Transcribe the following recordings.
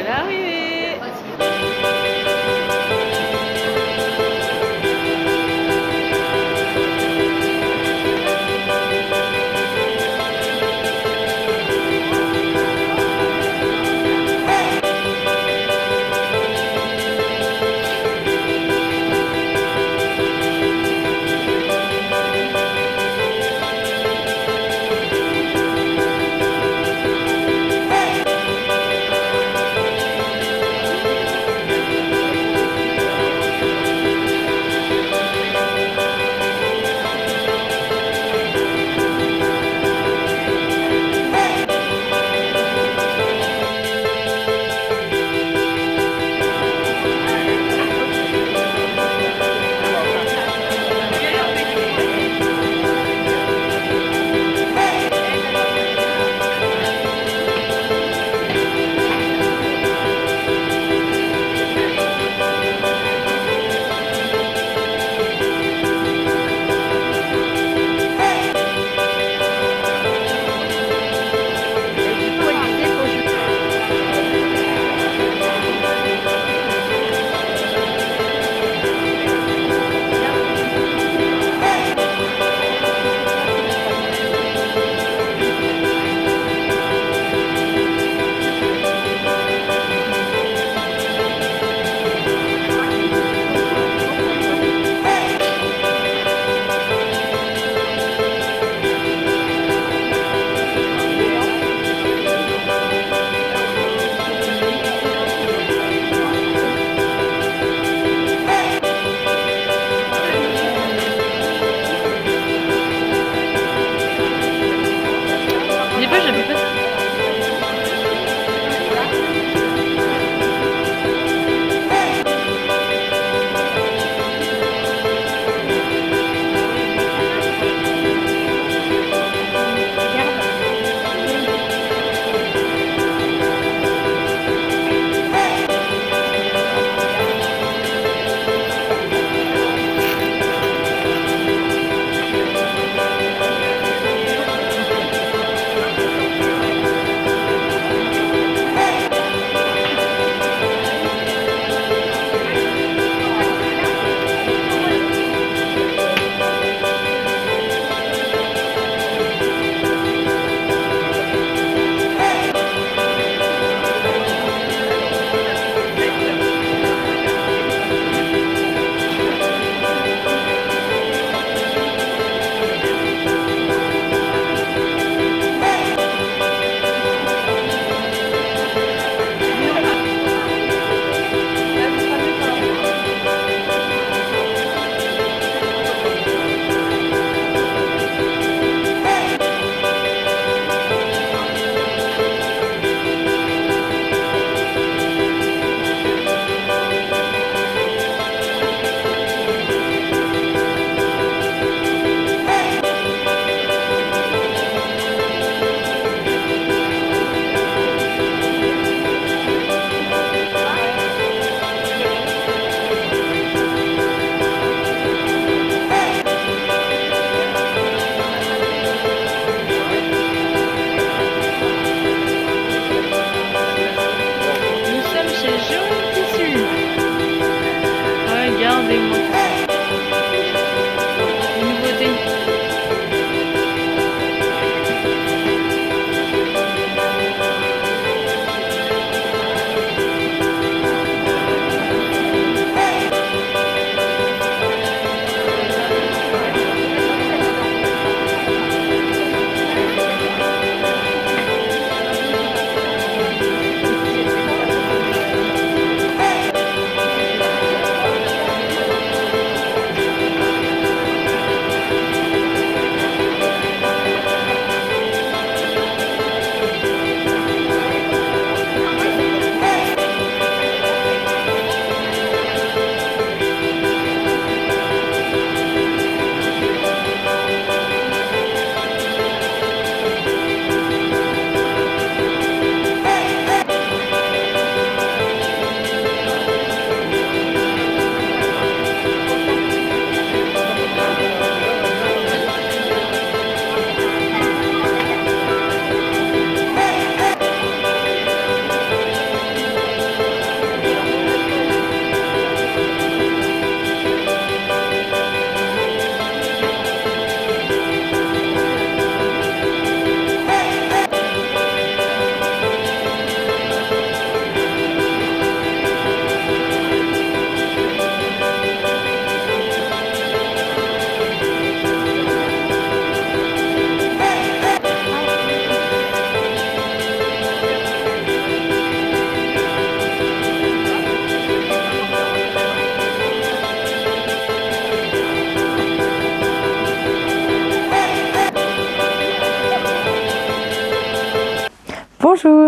voilà arrivé.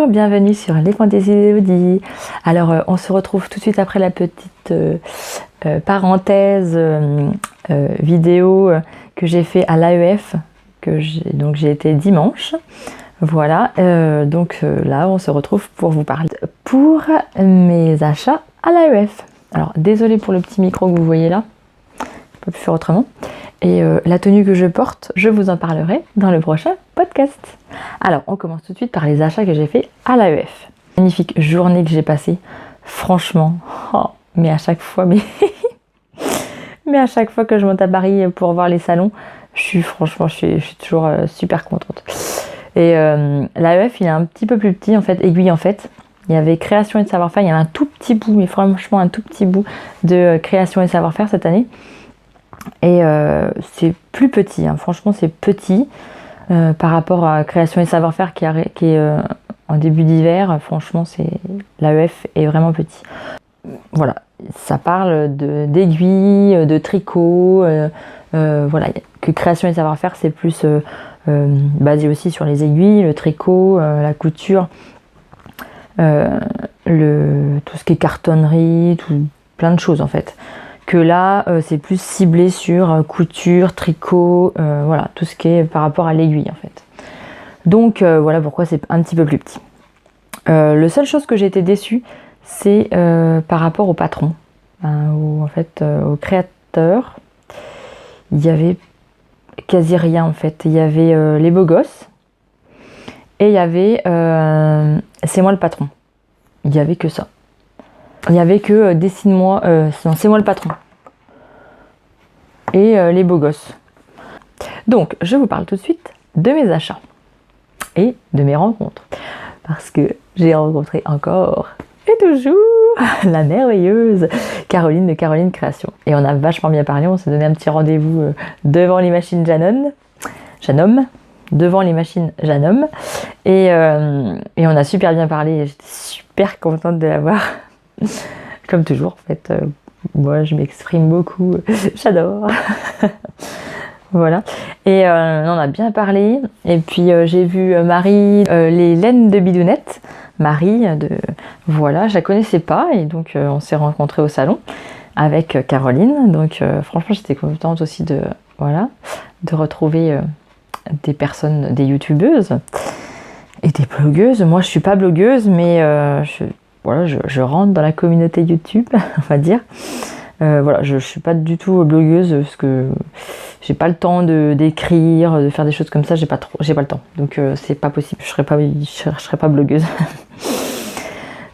Bonjour, bienvenue sur Les Fantaisies d'Elodie. Alors on se retrouve tout de suite après la petite parenthèse vidéo que j'ai fait à l'AEF, donc j'ai été dimanche. Voilà, là on se retrouve pour vous parler pour mes achats à l'AEF. Alors désolée pour le petit micro que vous voyez là, je ne peux plus faire autrement. Et la tenue que je porte, je vous en parlerai dans le prochain podcast. Alors, on commence tout de suite par les achats que j'ai fait à l'AEF. Magnifique journée que j'ai passée, franchement. Mais à chaque fois, mais à chaque fois que je monte à Paris pour voir les salons, je suis toujours super contente. Et l'AEF, il est un petit peu plus petit, en fait, Aiguille en fait. Il y avait création et savoir-faire, il y a un tout petit bout, mais franchement un tout petit bout de création et savoir-faire cette année. Et c'est plus petit, hein. Franchement c'est petit par rapport à création et savoir-faire qui est en début d'hiver. Franchement l'AEF est vraiment petit. Voilà, ça parle d'aiguilles, de tricot, voilà, que création et savoir-faire c'est plus basé aussi sur les aiguilles, le tricot, la couture, tout ce qui est cartonnerie, plein de choses en fait. Que là, c'est plus ciblé sur couture, tricot, voilà, tout ce qui est par rapport à l'aiguille en fait. Donc voilà pourquoi c'est un petit peu plus petit. La seule chose que j'ai été déçue, c'est par rapport au patron, au créateur. Il y avait quasi rien en fait. Il y avait les beaux gosses et il y avait c'est moi le patron. Il y avait que ça. Il n'y avait que dessine-moi, c'est moi le patron. Et les beaux gosses. Donc, je vous parle tout de suite de mes achats. Et de mes rencontres. Parce que j'ai rencontré encore et toujours la merveilleuse Caroline de Caroline Création. Et on a vachement bien parlé, on s'est donné un petit rendez-vous devant les machines Janome. Devant les machines Janome. Et on a super bien parlé. J'étais super contente de la voir. Comme toujours en fait, moi je m'exprime beaucoup, j'adore. Voilà, et on a bien parlé, et puis j'ai vu Marie, les laines de Bidounette, Marie, voilà, je la connaissais pas, et donc on s'est rencontrés au salon avec Caroline, donc franchement j'étais contente aussi de retrouver des personnes, des youtubeuses et des blogueuses. Moi je suis pas blogueuse, mais je rentre dans la communauté YouTube, on va dire. Voilà, je suis pas du tout blogueuse parce que j'ai pas le temps d'écrire, de faire des choses comme ça, j'ai pas le temps. Donc c'est pas possible, je serais pas blogueuse.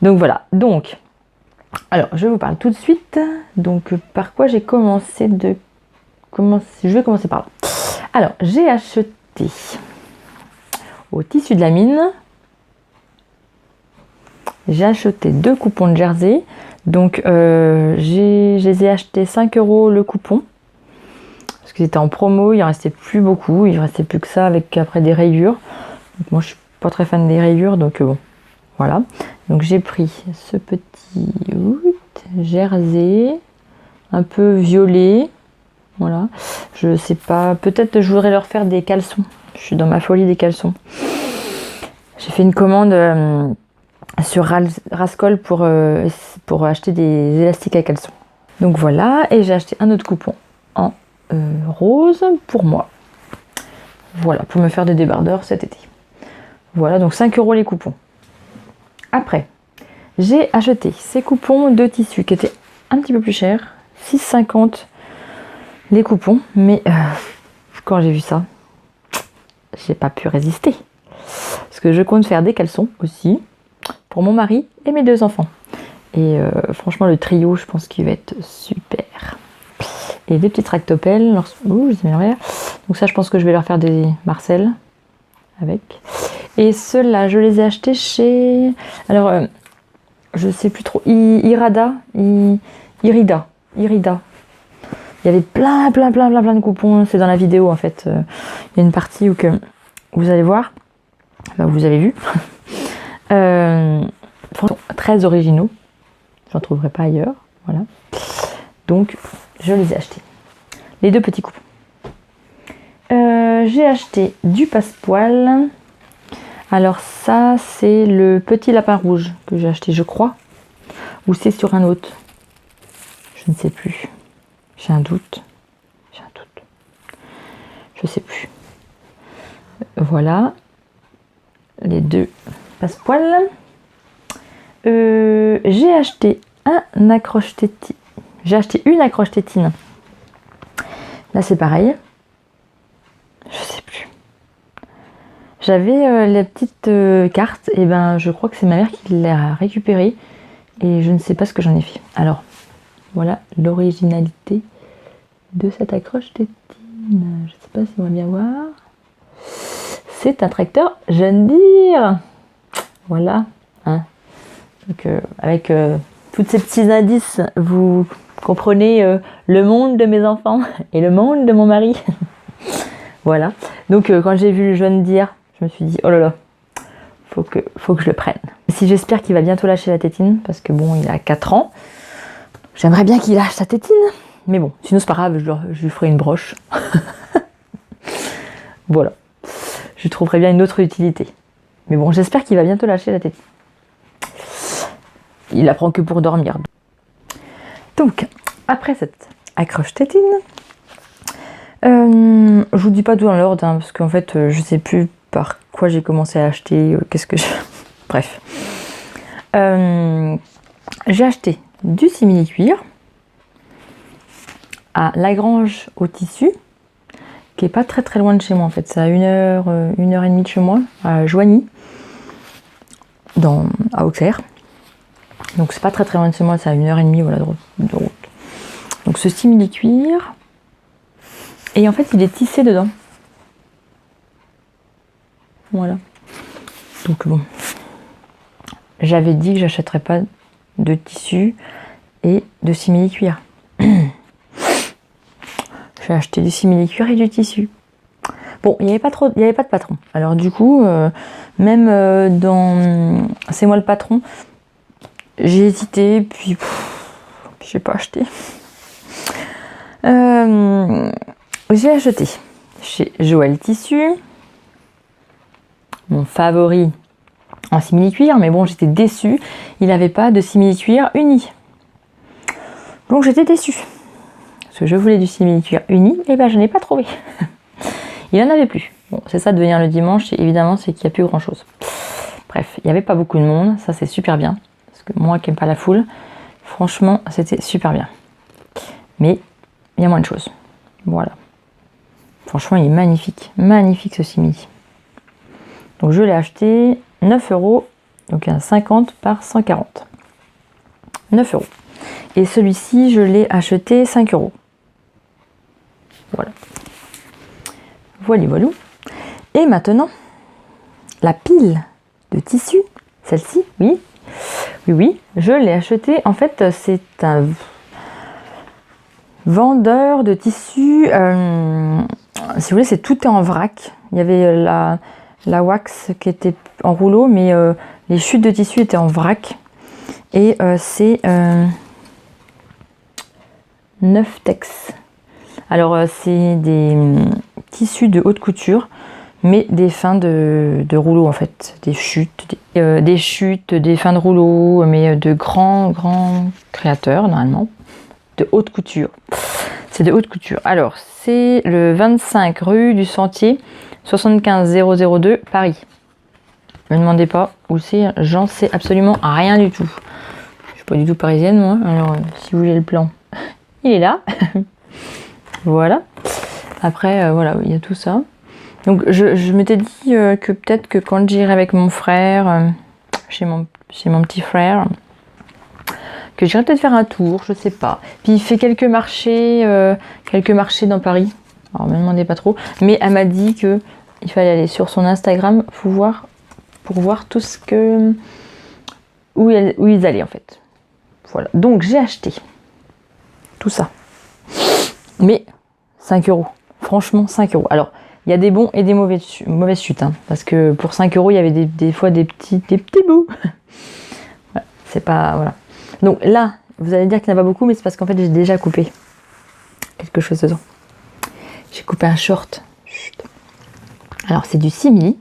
Donc voilà. Donc alors, je vous parle tout de suite. Donc par quoi j'ai commencé je vais commencer par là. Alors, j'ai acheté au Tissus de la Mine. J'ai acheté 2 coupons de jersey, donc je les ai achetés 5 € le coupon, parce qu'ils étaient en promo, il en restait plus beaucoup, il ne restait plus que ça avec après des rayures. Donc moi je suis pas très fan des rayures, donc bon, voilà. Donc j'ai pris ce petit jersey, un peu violet, voilà. Je sais pas, peut-être je voudrais leur faire des caleçons, je suis dans ma folie des caleçons. J'ai fait une commande sur Rascol pour acheter des élastiques à caleçons. Donc voilà, et j'ai acheté un autre coupon en rose pour moi. Voilà, pour me faire des débardeurs cet été. Voilà, donc 5 € les coupons. Après, j'ai acheté ces coupons de tissu qui étaient un petit peu plus chers, 6,50 € les coupons, mais quand j'ai vu ça, j'ai pas pu résister. Parce que je compte faire des caleçons aussi, pour mon mari et mes 2 enfants. Et franchement le trio je pense qu'il va être super. Et des petits tractopelles, je les ai mis en l'air. Donc ça je pense que je vais leur faire des Marcel avec. Et ceux-là je les ai achetés chez, alors je sais plus trop, Irida. Il y avait plein de coupons, c'est dans la vidéo en fait. Il y a une partie où vous allez voir, vous avez vu. Très originaux, j'en trouverai pas ailleurs, voilà. Donc je les ai achetés, les 2 petits coupons. J'ai acheté du passepoil Alors ça, c'est le petit lapin rouge que j'ai acheté, je crois. Ou c'est sur un autre. Je ne sais plus. J'ai un doute. J'ai un doute. Je sais plus. Voilà. Les deux passepoils. J'ai acheté un accroche-tétine. J'ai acheté une accroche-tétine. Là, c'est pareil. Je sais plus. J'avais la petite carte. Et ben, je crois que c'est ma mère qui l'a récupérée. Et je ne sais pas ce que j'en ai fait. Alors, voilà l'originalité de cette accroche-tétine. Je ne sais pas si on va bien voir. C'est un tracteur John Deere. Voilà. Hein. Donc, avec tous ces petits indices, vous comprenez le monde de mes enfants et le monde de mon mari. Voilà. Donc, quand j'ai vu le John Deere, je me suis dit, oh là là, faut que je le prenne. Si j'espère qu'il va bientôt lâcher la tétine, parce que bon, il a 4 ans. J'aimerais bien qu'il lâche sa tétine. Mais bon, sinon c'est pas grave, je lui ferai une broche. Voilà. Je trouverai bien une autre utilité. Mais bon, j'espère qu'il va bientôt lâcher la tétine. Il la prend que pour dormir. Donc, après cette accroche tétine, je vous dis pas tout dans l'ordre, hein, parce qu'en fait, je sais plus par quoi j'ai commencé à acheter, qu'est-ce que je... Bref. J'ai acheté du simili-cuir à Lagrange au tissu, qui est pas très très loin de chez moi en fait. C'est à 1 heure et demie de chez moi, à Joigny, à Auxerre. Donc c'est pas très très loin de chez moi, c'est à 1 heure et demie voilà, de route. Donc ce simili-cuir, et en fait il est tissé dedans. Voilà. Donc bon, j'avais dit que j'achèterais pas de tissu et de simili-cuir. J'ai acheté du simili-cuir et du tissu. Bon, il n'y avait pas de patron. Alors du coup, même dans C'est moi le patron, j'ai hésité, puis j'ai pas acheté. J'ai acheté chez Joël Tissu, mon favori en simili-cuir, mais bon, j'étais déçue. Il n'avait pas de simili-cuir uni. Donc j'étais déçue. Parce que je voulais du simili-cuir uni, et ben je n'ai pas trouvé. Il n'en avait plus. Bon, c'est ça de venir le dimanche, et évidemment, c'est qu'il n'y a plus grand chose. Bref, il n'y avait pas beaucoup de monde, ça c'est super bien. Parce que moi qui n'aime pas la foule, franchement, c'était super bien. Mais il y a moins de choses. Voilà. Franchement, il est magnifique. Magnifique ce simili. Donc je l'ai acheté 9 €, donc un 50 par 140. 9 €. Et celui-ci, je l'ai acheté 5 €. Voilà. Voilà. Et maintenant, la pile de tissu, celle-ci, oui, je l'ai acheté. En fait, c'est un vendeur de tissu. Si vous voulez, tout est en vrac. Il y avait la wax qui était en rouleau, mais les chutes de tissu étaient en vrac. Et c'est Neuftex. Alors c'est des tissus de haute couture, mais des fins de rouleau en fait, des chutes, des fins de rouleau, mais de grands créateurs normalement, de haute couture. C'est de haute couture. Alors c'est le 25 rue du Sentier, 75 002 Paris. Ne me demandez pas où c'est, j'en sais absolument rien du tout. Je suis pas du tout parisienne moi, alors si vous voulez le plan, il est là. Voilà. Après, voilà, il y a tout ça. Donc, je m'étais dit que peut-être que quand j'irai avec mon frère, chez mon petit frère, que j'irai peut-être faire un tour, je sais pas. Puis il fait quelques marchés dans Paris. Alors, ne me demandez pas trop. Mais elle m'a dit que il fallait aller sur son Instagram pour voir tout ce que... où ils allaient, en fait. Voilà. Donc, j'ai acheté tout ça. Mais 5 €. Franchement, 5 €. Alors, il y a des bons et des mauvaises chutes. Hein, parce que pour 5 €, il y avait des fois des petits bouts. Voilà, c'est pas... Voilà. Donc là, vous allez dire qu'il n'y en a pas beaucoup, mais c'est parce qu'en fait, j'ai déjà coupé quelque chose dedans. J'ai coupé un short. Chut. Alors, c'est du simili,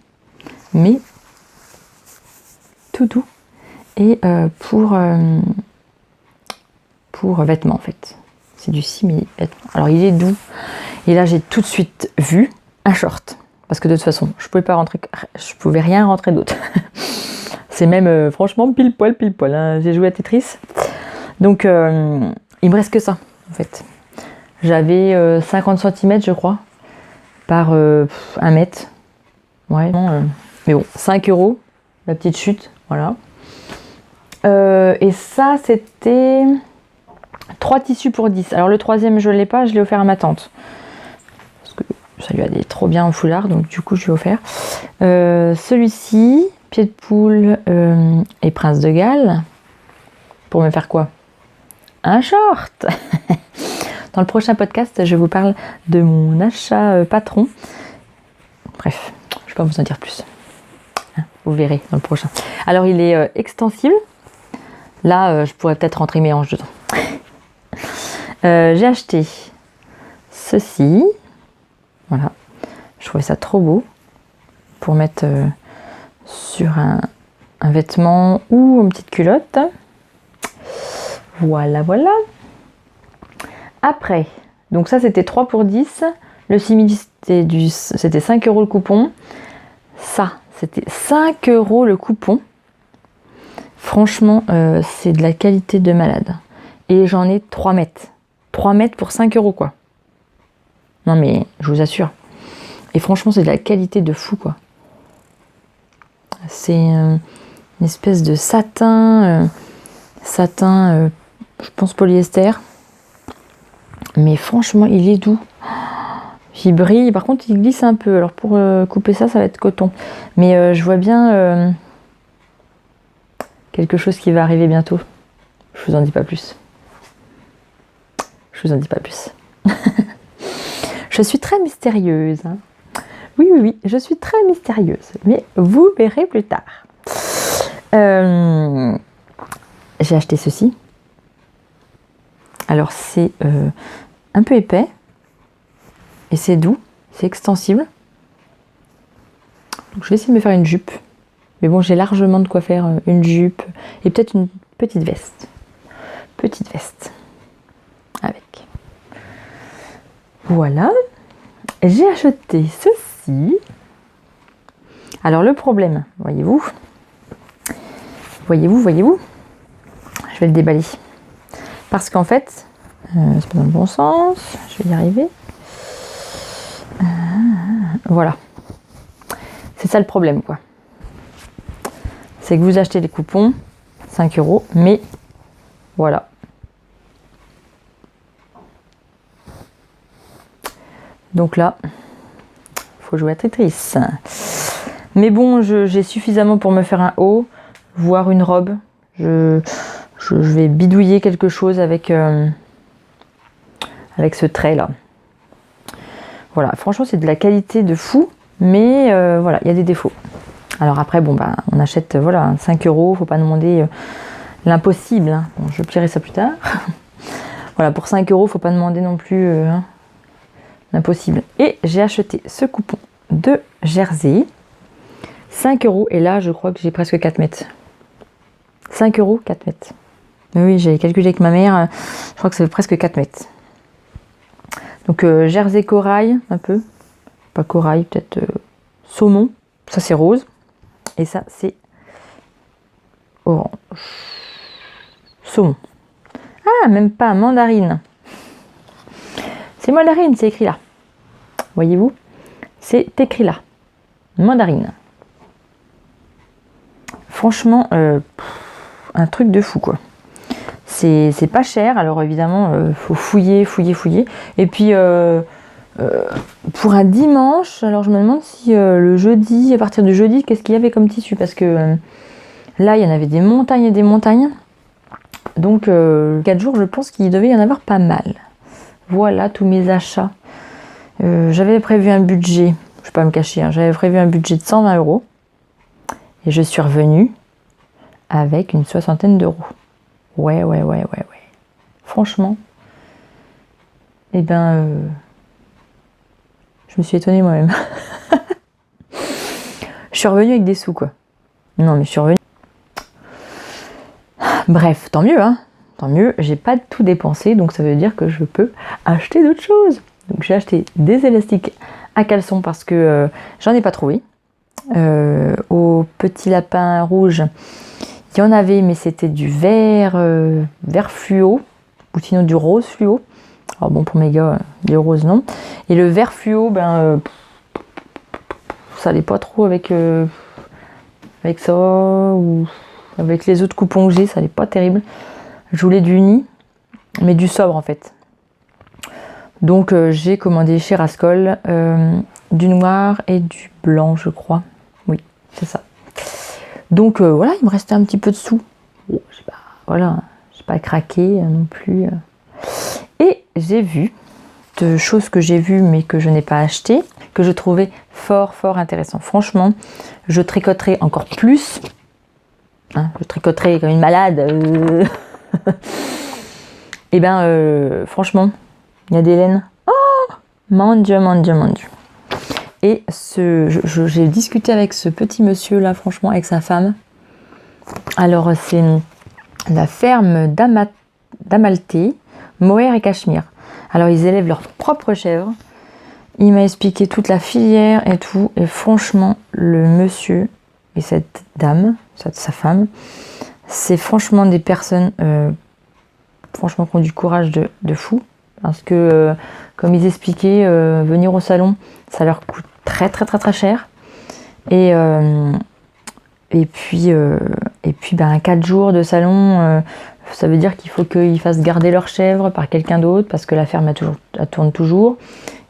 mais tout doux. Et pour vêtements en fait. C'est du simili vêtements. Alors il est doux. Et là j'ai tout de suite vu un short. Parce que de toute façon, je pouvais rien rentrer d'autre. C'est même franchement pile poil. Hein. J'ai joué à Tetris. Donc il me reste que ça en fait. J'avais 50 cm je crois. Par 1 mètre. Ouais. Mais bon, 5 €. La petite chute. Voilà. Et ça c'était 3 tissus pour 10. Alors le troisième je l'ai pas, je l'ai offert à ma tante. Parce que ça lui allait trop bien en foulard, donc du coup je lui ai offert. Celui-ci, pied de poule et prince de Galles. Pour me faire quoi? Un short. Dans le prochain podcast, je vous parle de mon achat patron. Bref, je ne vais pas vous en dire plus. Vous verrez dans le prochain. Alors il est extensible. Là, je pourrais peut-être rentrer mes hanches dedans. J'ai acheté ceci. Voilà. Je trouvais ça trop beau pour mettre sur un vêtement ou une petite culotte. Voilà. Après, donc ça c'était 3 pour 10. Le simili c'était 5 € le coupon. Ça, c'était 5 € le coupon. Franchement, c'est de la qualité de malade. Et j'en ai 3 mètres. 3 mètres pour 5 € quoi. Non mais, je vous assure. Et franchement, c'est de la qualité de fou quoi. C'est une espèce de satin, je pense polyester. Mais franchement, il est doux. Il brille. Par contre, il glisse un peu. Alors pour couper ça, ça va être coton. Mais je vois bien quelque chose qui va arriver bientôt. Je vous en dis pas plus. Je suis très mystérieuse. Hein. Oui, je suis très mystérieuse. Mais vous verrez plus tard. J'ai acheté ceci. Alors c'est un peu épais. Et c'est doux. C'est extensible. Donc, je vais essayer de me faire une jupe. Mais bon, j'ai largement de quoi faire une jupe. Et peut-être une petite veste. Avec. Voilà. J'ai acheté ceci. Alors le problème, voyez-vous. Je vais le déballer. Parce qu'en fait, c'est pas dans le bon sens. Je vais y arriver. Voilà. C'est ça le problème, quoi. C'est que vous achetez les coupons, 5 €, mais voilà. Donc là, faut jouer à Tetris. Mais bon, j'ai suffisamment pour me faire un haut, voire une robe. Je vais bidouiller quelque chose avec ce trait là. Voilà, franchement c'est de la qualité de fou, mais voilà, il y a des défauts. Alors après, bon bah on achète 5 €, faut pas demander l'impossible. Hein. Bon, je plierai ça plus tard. Voilà, pour 5 €, faut pas demander non plus l'impossible. Et j'ai acheté ce coupon de Jersey, 5 €, et là je crois que j'ai presque 4 mètres. 5 €, 4 mètres. Mais oui, j'ai calculé avec ma mère, je crois que ça fait presque 4 mètres. Donc Jersey corail, un peu. Pas corail, peut-être saumon. Ça c'est rose. Et ça c'est orange. Saumon. Ah, même pas mandarine. C'est mandarine, c'est écrit là. Voyez-vous? C'est écrit là. Mandarine. Franchement, un truc de fou quoi. C'est pas cher, alors évidemment, faut fouiller. Et puis, pour un dimanche, alors je me demande si le jeudi, à partir du jeudi, qu'est-ce qu'il y avait comme tissu? Parce que là, il y en avait des montagnes et des montagnes. Donc, 4 jours, je pense qu'il devait y en avoir pas mal. Voilà tous mes achats. J'avais prévu un budget, je vais pas me cacher, hein, j'avais prévu un budget de 120 €. Et je suis revenue avec une 60aine d'euros. Ouais. Franchement, eh ben, je me suis étonnée moi-même. Je suis revenue avec des sous, quoi. Non, mais je suis revenue. Bref, tant mieux, hein. Tant mieux, j'ai pas tout dépensé, donc ça veut dire que je peux acheter d'autres choses. Donc j'ai acheté des élastiques à caleçon parce que j'en ai pas trouvé. Au Petit Lapin Rouge, il y en avait, mais c'était du vert fluo, ou sinon du rose fluo. Alors bon, pour mes gars, le rose non. Et le vert fluo, ça allait pas trop avec ça, ou avec les autres coupons que j'ai, ça allait pas terrible. Je voulais du uni, mais du sobre en fait. Donc j'ai commandé chez Rascol du noir et du blanc, je crois. Oui, c'est ça. Donc voilà, il me restait un petit peu de sous. Bon, j'ai pas craqué non plus. Et j'ai vu de choses que j'ai vues mais que je n'ai pas achetées, que je trouvais fort intéressant. Franchement, je tricoterai encore plus. Hein, je tricoterai comme une malade. Et franchement, il y a des laines. Oh mon Dieu. Et j'ai discuté avec ce petit monsieur là, franchement, avec sa femme. Alors c'est la ferme d'Amalté, Mohair et Cachemire. Alors ils élèvent leurs propres chèvres. Il m'a expliqué toute la filière et tout. Et franchement, le monsieur et cette dame, sa femme, c'est franchement des personnes franchement qui ont du courage de fou. Parce que, comme ils expliquaient, venir au salon, ça leur coûte très cher. Et puis 4 jours de salon, ça veut dire qu'il faut qu'ils fassent garder leurs chèvres par quelqu'un d'autre, parce que la ferme elle tourne toujours.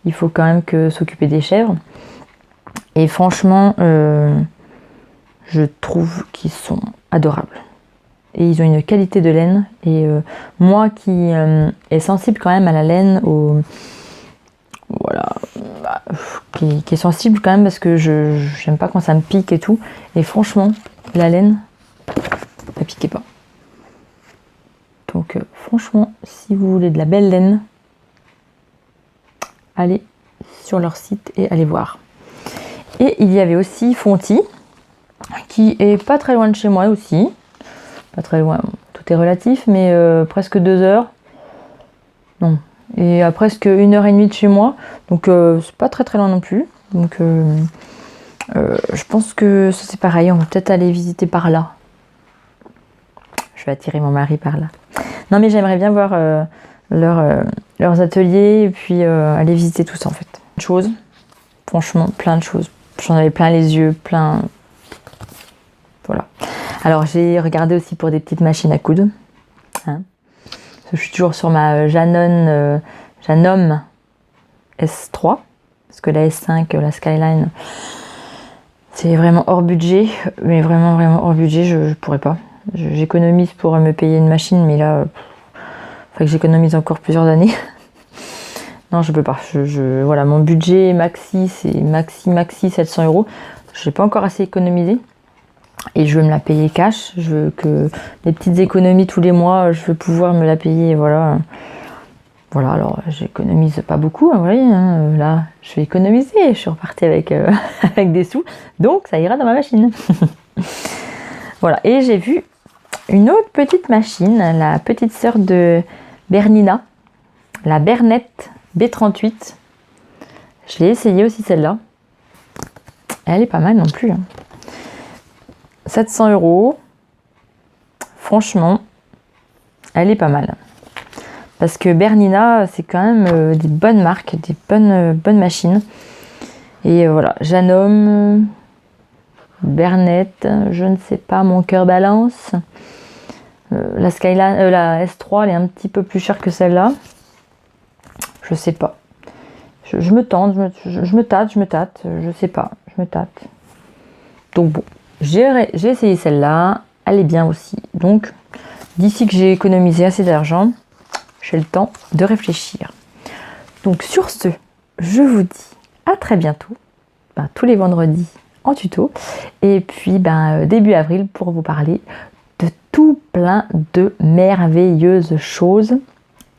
Il faut quand même s'occuper des chèvres. Et franchement, je trouve qu'ils sont adorables. Et ils ont une qualité de laine. Et moi qui est sensible quand même à la laine, qui est sensible quand même parce que j'aime pas quand ça me pique et tout. Et franchement, la laine, ça piquait pas. Donc franchement, si vous voulez de la belle laine, allez sur leur site et allez voir. Et il y avait aussi Fonty, qui est pas très loin de chez moi aussi. Pas très loin, tout est relatif, mais presque 2 heures. Non, et à presque 1h30 de chez moi. Donc c'est pas très loin non plus. Donc je pense que ça c'est pareil, on va peut-être aller visiter par là. Je vais attirer mon mari par là. Non mais j'aimerais bien voir leurs ateliers et puis aller visiter tout ça en fait. Franchement, plein de choses. J'en avais plein les yeux, plein... Voilà. Alors j'ai regardé aussi pour des petites machines à coudre. Hein. Je suis toujours sur ma Janom S3. Parce que la S5, la Skyline, c'est vraiment hors budget. Mais vraiment hors budget, je pourrais pas. J'économise pour me payer une machine, mais là, faut que j'économise encore plusieurs années. Non, je peux pas. Voilà, mon budget maxi, c'est maxi 700 €. Je n'ai pas encore assez économisé. Et je veux me la payer cash. Je veux que les petites économies tous les mois, je veux pouvoir me la payer. Voilà. Voilà, alors j'économise pas beaucoup. Hein, vous voyez, hein, là, je vais économiser. Je suis repartie avec des sous. Donc, ça ira dans ma machine. Voilà. Et j'ai vu une autre petite machine, la petite sœur de Bernina, la Bernette B38. Je l'ai essayée aussi celle-là. Elle est pas mal non plus. Hein. 700 €. Franchement, elle est pas mal. Parce que Bernina, c'est quand même des bonnes marques, des bonnes machines. Et voilà, Janom, Bernette, je ne sais pas, mon cœur balance. La Skyline, la S3, elle est un petit peu plus chère que celle-là. Je sais pas. Je me tente, je me tâte, je sais pas, je me tâte. Donc bon, j'ai essayé celle-là, elle est bien aussi. Donc, d'ici que j'ai économisé assez d'argent, j'ai le temps de réfléchir. Donc sur ce, je vous dis à très bientôt, tous les vendredis en tuto, et puis début avril pour vous parler de tout plein de merveilleuses choses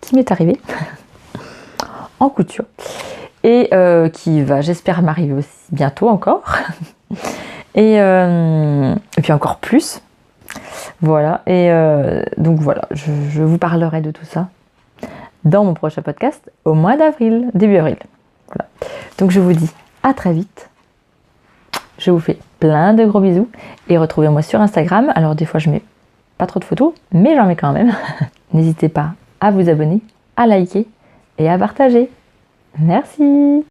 qui m'est arrivé en couture et qui va, j'espère, m'arriver aussi bientôt encore et puis encore plus. Voilà, et donc voilà, je vous parlerai de tout ça dans mon prochain podcast au mois d'avril, début avril. Voilà. Donc je vous dis à très vite. Je vous fais plein de gros bisous et retrouvez-moi sur Instagram. Alors des fois je mets pas trop de photos, mais j'en mets quand même. N'hésitez pas à vous abonner, à liker et à partager. Merci.